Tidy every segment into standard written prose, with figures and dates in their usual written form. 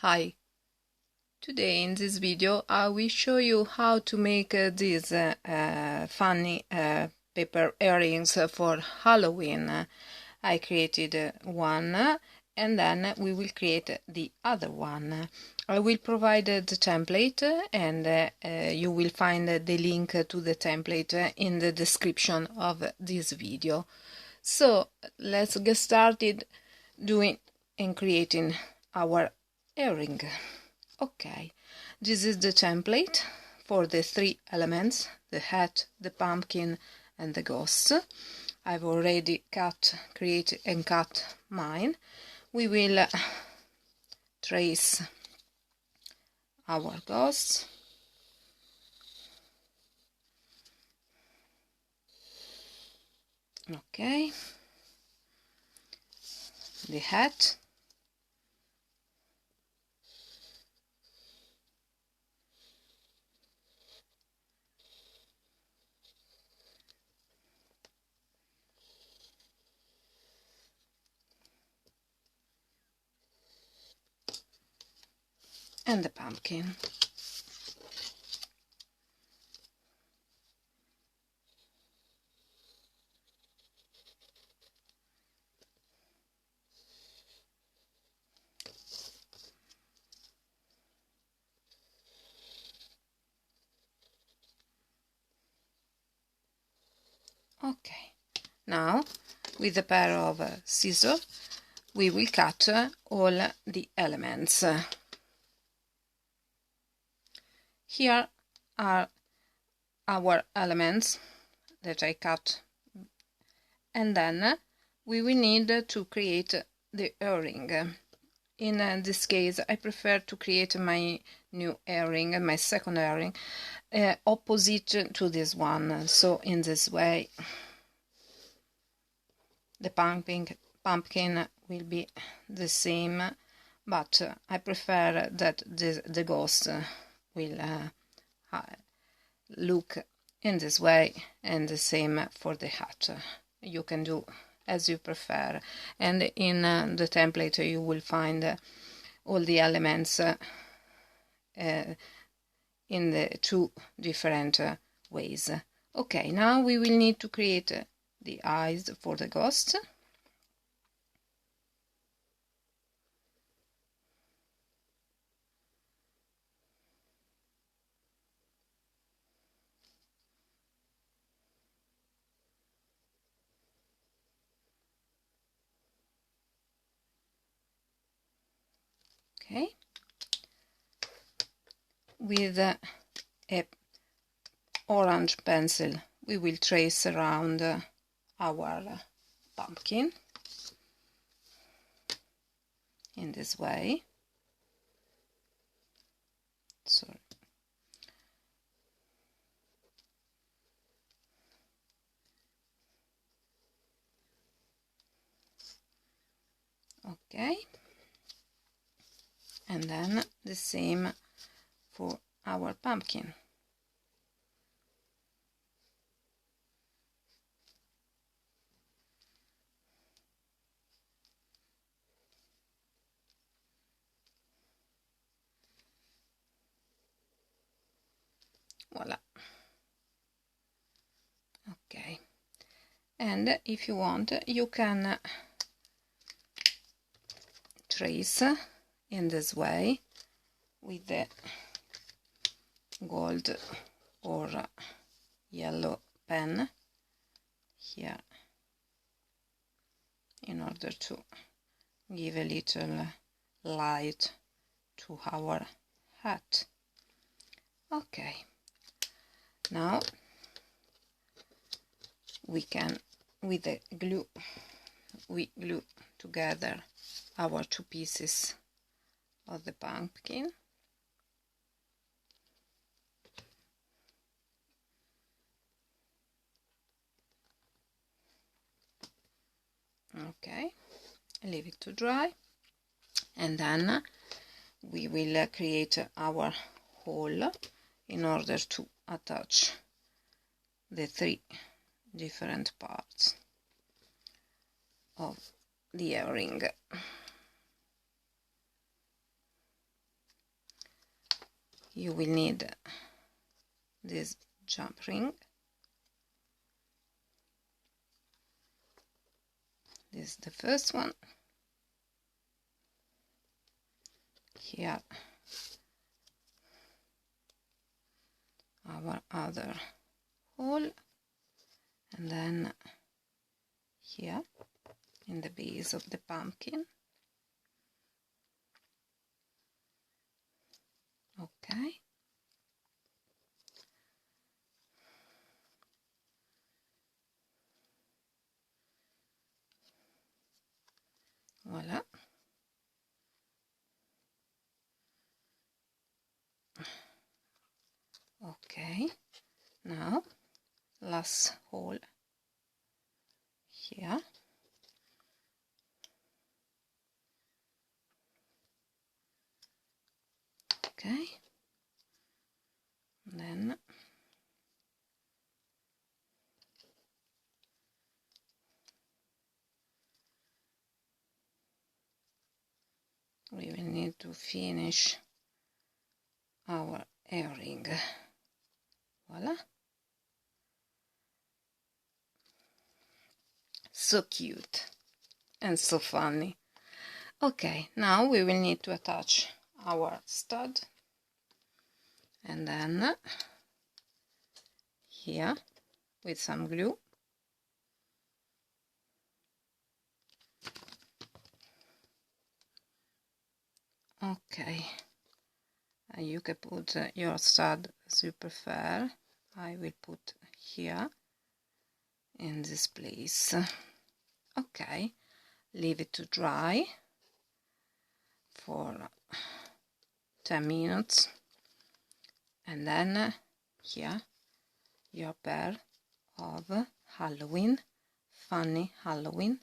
Hi, today in this video I will show you how to make these funny paper earrings for Halloween. I created one and then we will create the other one. I will provide the template and you will find the link to the template in the description of this video. So let's get started doing and creating our earring. Okay, this is the template for the three elements: the hat, the pumpkin and the ghost. I've already created and cut mine. We will trace our ghost. Okay, the hat. And the pumpkin. Okay, now with a pair of scissors we will cut all the elements. Here are our elements that I cut, and then we will need to create the earring. In this case I prefer to create my new earring, my second earring, opposite to this one. So in this way the pumpkin will be the same, but I prefer that the ghost will look in this way, and the same for the hat. You can do as you prefer, and in the template you will find all the elements in the two different ways. Okay, now we will need to create the eyes for the ghost. Okay, with a orange pencil we will trace around our pumpkin in this way. Sorry. Okay, and then the same for our pumpkin. Voila. Okay, and if you want you can trace in this way with the gold or yellow pen here, in order to give a little light to our hat. Okay, now we can, with the glue, we glue together our two pieces of the pumpkin. Okay, leave it to dry, and then we will create our hole in order to attach the three different parts of the earring. you will need this jump ring. This is the first one. Here our other hole, and then here in the base of the pumpkin. Okay. Voila. Okay, now last hole here. Okay, then we will need to finish our earring. Voila. So cute and so funny. Okay, now we will need to attach our stud, and then here with some glue. Okay, you can put your stud super fair. I will put here in this place. Okay, leave it to dry for 10 minutes, and then here your pair of Halloween, funny Halloween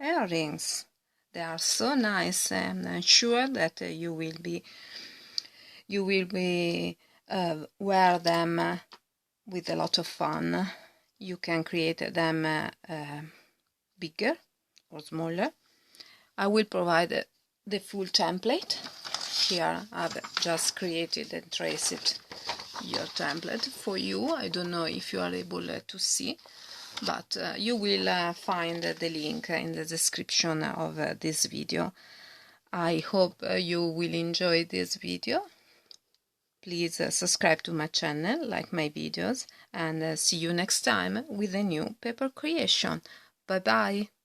earrings. They are so nice, and I'm sure that you will be wear them with a lot of fun. You can create them bigger or smaller. I will provide the full template. Here I've just created and traced your template for you. I don't know if you are able to see, but you will find the link in the description of this video. I hope you will enjoy this video. Please subscribe to my channel, like my videos, and see you next time with a new paper creation. Bye bye!